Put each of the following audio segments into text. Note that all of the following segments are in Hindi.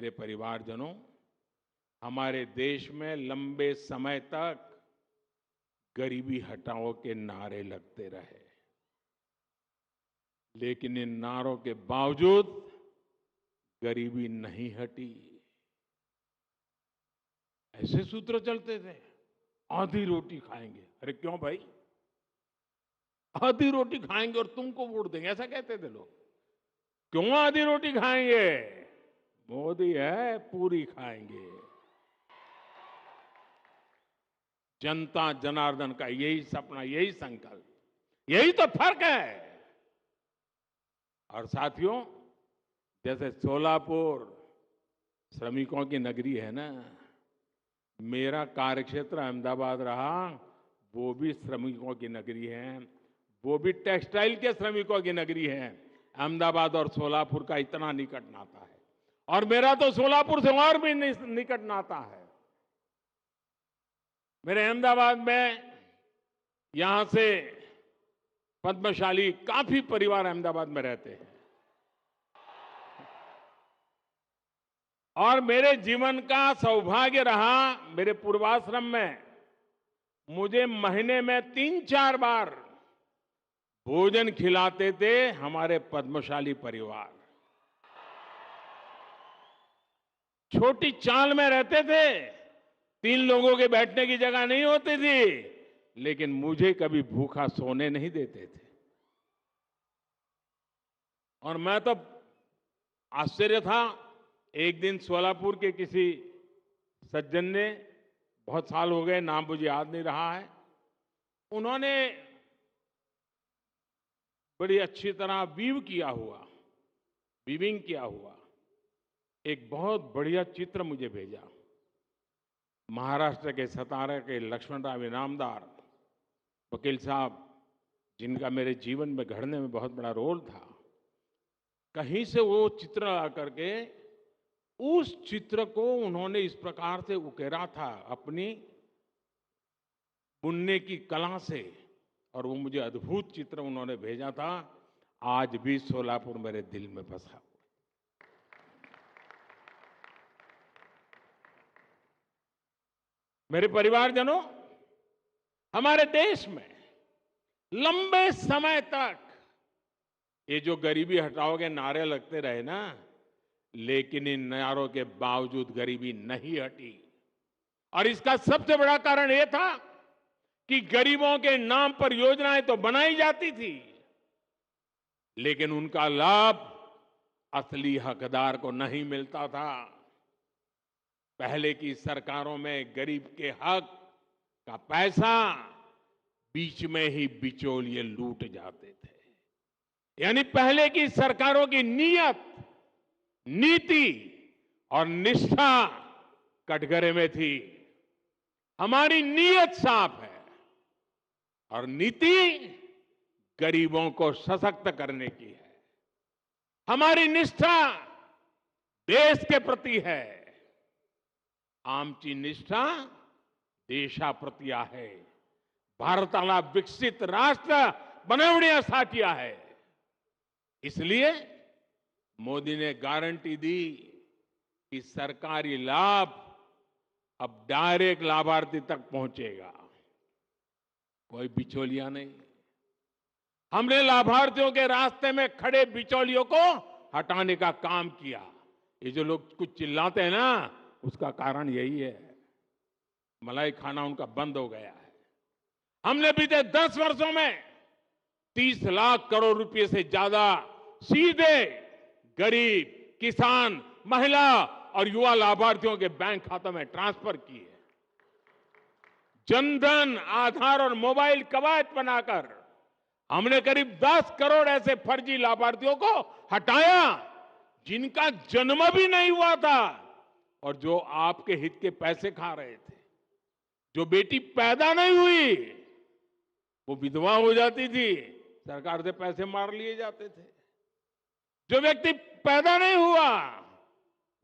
मेरे परिवारजनों, हमारे देश में लंबे समय तक गरीबी हटाओ के नारे लगते रहे, लेकिन इन नारों के बावजूद गरीबी नहीं हटी। ऐसे सूत्र चलते थे, आधी रोटी खाएंगे। अरे क्यों भाई, आधी रोटी खाएंगे और तुमको वोट देंगे, ऐसा कहते थे लोग। क्यों आधी रोटी खाएंगे, मोदी है पूरी खाएंगे। जनता जनार्दन का यही सपना, यही संकल्प, यही तो फर्क है। और साथियों, जैसे सोलापुर श्रमिकों की नगरी है ना, मेरा कार्यक्षेत्र अहमदाबाद रहा, वो भी श्रमिकों की नगरी है, वो भी टेक्सटाइल के श्रमिकों की नगरी है। अहमदाबाद और सोलापुर का इतना निकट नाता है, और मेरा तो सोलापुर से और भी निकट नाता है। मेरे अहमदाबाद में यहां से पद्मशाली काफी परिवार अहमदाबाद में रहते हैं, और मेरे जीवन का सौभाग्य रहा, मेरे पूर्वाश्रम में मुझे महीने में 3-4 बार भोजन खिलाते थे हमारे पद्मशाली परिवार। छोटी चाल में रहते थे, 3 लोगों के बैठने की जगह नहीं होती थी, लेकिन मुझे कभी भूखा सोने नहीं देते थे। और मैं तो आश्चर्य था, एक दिन सोलापुर के किसी सज्जन ने, बहुत साल हो गए, नाम मुझे याद नहीं रहा है, उन्होंने बड़ी अच्छी तरह वीविंग किया हुआ एक बहुत बढ़िया चित्र मुझे भेजा। महाराष्ट्र के सतारा के लक्ष्मणराव इनामदार वकील साहब, जिनका मेरे जीवन में घड़ने में बहुत बड़ा रोल था, कहीं से वो चित्र ला करके उस चित्र को उन्होंने इस प्रकार से उकेरा था अपनी बुनने की कला से, और वो मुझे अद्भुत चित्र उन्होंने भेजा था। आज भी सोलापुर मेरे दिल में बसा हुआ। मेरे परिवारजनों, हमारे देश में लंबे समय तक ये जो गरीबी हटाओ के नारे लगते रहे ना, लेकिन इन नारों के बावजूद गरीबी नहीं हटी। और इसका सबसे बड़ा कारण यह था कि गरीबों के नाम पर योजनाएं तो बनाई जाती थी, लेकिन उनका लाभ असली हकदार को नहीं मिलता था। पहले की सरकारों में गरीब के हक का पैसा बीच में ही बिचौलिए लूट जाते थे। यानी पहले की सरकारों की नीयत, नीति और निष्ठा कटघरे में थी। हमारी नीयत साफ है और नीति गरीबों को सशक्त करने की है। हमारी निष्ठा देश के प्रति है। आमची निष्ठा देशाप्रती आहे। भारताला विकसित राष्ट्र बनवण्यासाठी आहे। इसलिए मोदी ने गारंटी दी कि सरकारी लाभ अब डायरेक्ट लाभार्थी तक पहुंचेगा, कोई बिचौलिया नहीं। हमने लाभार्थियों के रास्ते में खड़े बिचौलियों को हटाने का काम किया। ये जो लोग कुछ चिल्लाते हैं ना, उसका कारण यही है, मलाई खाना उनका बंद हो गया है। हमने बीते 10 वर्षों में 30 लाख करोड़ रुपए से ज्यादा सीधे गरीब, किसान, महिला और युवा लाभार्थियों के बैंक खातों में ट्रांसफर किए। जनधन, आधार और मोबाइल कवच बनाकर हमने करीब 10 करोड़ ऐसे फर्जी लाभार्थियों को हटाया जिनका जन्म भी नहीं हुआ था और जो आपके हित के पैसे खा रहे थे। जो बेटी पैदा नहीं हुई, वो विधवा हो जाती थी, सरकार से पैसे मार लिए जाते थे। जो व्यक्ति पैदा नहीं हुआ,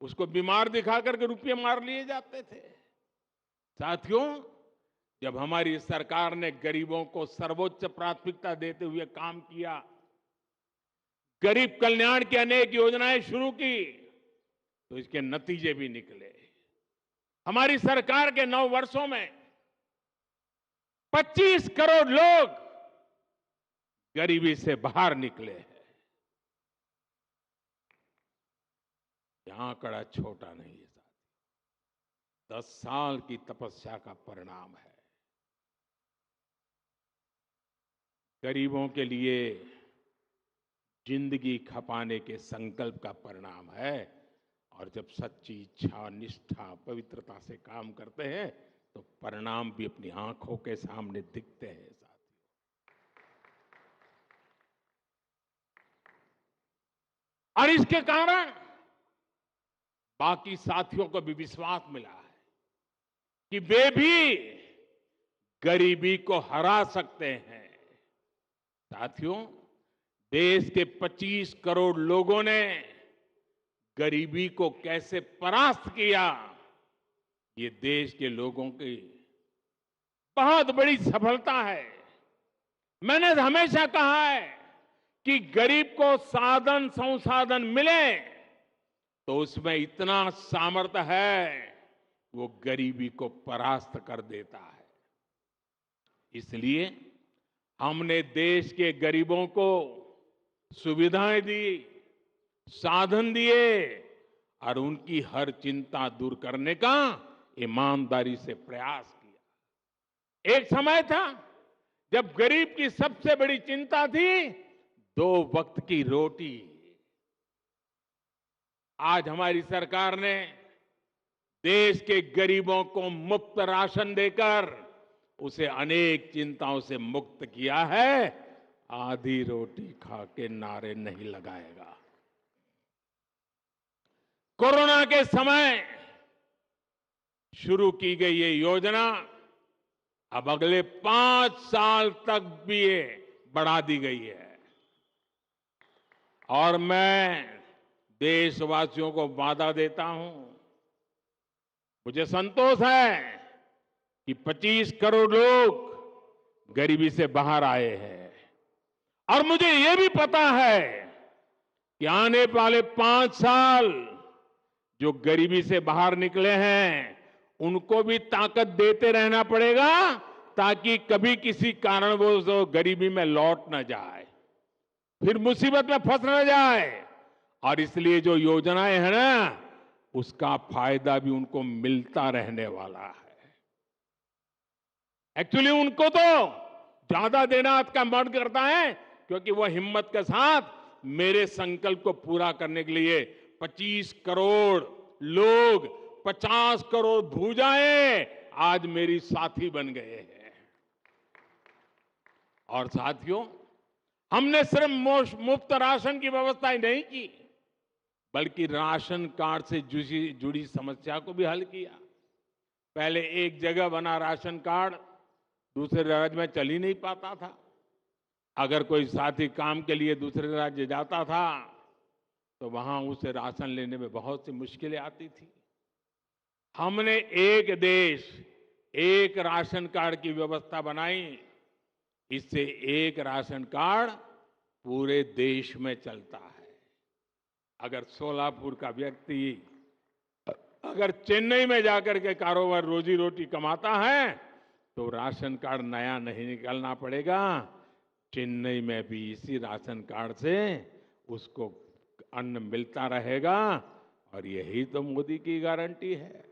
उसको बीमार दिखा करके रुपये मार लिए जाते थे। साथियों, जब हमारी सरकार ने गरीबों को सर्वोच्च प्राथमिकता देते हुए काम किया, गरीब कल्याण की अनेक योजनाएं शुरू की, तो इसके नतीजे भी निकले। हमारी सरकार के 9 वर्षों में 25 करोड़ लोग गरीबी से बाहर निकले हैं। यह आंकड़ा छोटा नहीं है साहब, 10 साल की तपस्या का परिणाम है। गरीबों के लिए जिंदगी खपाने के संकल्प का परिणाम है। और जब सच्ची इच्छा, निष्ठा, पवित्रता से काम करते हैं तो परिणाम भी अपनी आंखों के सामने दिखते हैं साथियों। और इसके कारण बाकी साथियों को भी विश्वास मिला है कि वे भी गरीबी को हरा सकते हैं। साथियों, देश के 25 करोड़ लोगों ने गरीबी को कैसे परास्त किया, ये देश के लोगों की बहुत बड़ी सफलता है। मैंने हमेशा कहा है कि गरीब को साधन संसाधन मिले तो उसमें इतना सामर्थ्य है, वो गरीबी को परास्त कर देता है। इसलिए हमने देश के गरीबों को सुविधाएं दी, साधन दिए और उनकी हर चिंता दूर करने का ईमानदारी से प्रयास किया। एक समय था जब गरीब की सबसे बड़ी चिंता थी 2 वक्त की रोटी। आज हमारी सरकार ने देश के गरीबों को मुफ्त राशन देकर उसे अनेक चिंताओं से मुक्त किया है। आधी रोटी खा के नारे नहीं लगाएगा। कोरोना के समय शुरू की गई ये योजना अब अगले 5 साल तक भी ये बढ़ा दी गई है। और मैं देशवासियों को वादा देता हूं, मुझे संतोष है कि 25 करोड़ लोग गरीबी से बाहर आए हैं। और मुझे ये भी पता है कि आने वाले 5 साल जो गरीबी से बाहर निकले हैं उनको भी ताकत देते रहना पड़ेगा ताकि कभी किसी कारणवश गरीबी में लौट न जाए, फिर मुसीबत में फंस न जाए। और इसलिए जो योजनाएं हैं ना, उसका फायदा भी उनको मिलता रहने वाला है। एक्चुअली उनको तो ज्यादा देना का मन करता है क्योंकि वो हिम्मत के साथ मेरे संकल्प को पूरा करने के लिए 25 करोड़ लोग, 50 करोड़ भुजाएं आज मेरी साथी बन गए हैं। और साथियों, हमने सिर्फ मुफ्त राशन की व्यवस्था ही नहीं की, बल्कि राशन कार्ड से जुड़ी समस्या को भी हल किया। पहले एक जगह बना राशन कार्ड दूसरे राज्य में चल ही नहीं पाता था। अगर कोई साथी काम के लिए दूसरे राज्य जाता था तो वहां उसे राशन लेने में बहुत सी मुश्किलें आती थी। हमने एक देश एक राशन कार्ड की व्यवस्था बनाई। इससे एक राशन कार्ड पूरे देश में चलता है। अगर सोलापुर का व्यक्ति अगर चेन्नई में जाकर के कारोबार रोजी रोटी कमाता है तो राशन कार्ड नया नहीं निकालना पड़ेगा। चेन्नई में भी इसी राशन कार्ड से उसको अन्न मिलता रहेगा। और यही तो मोदी की गारंटी है।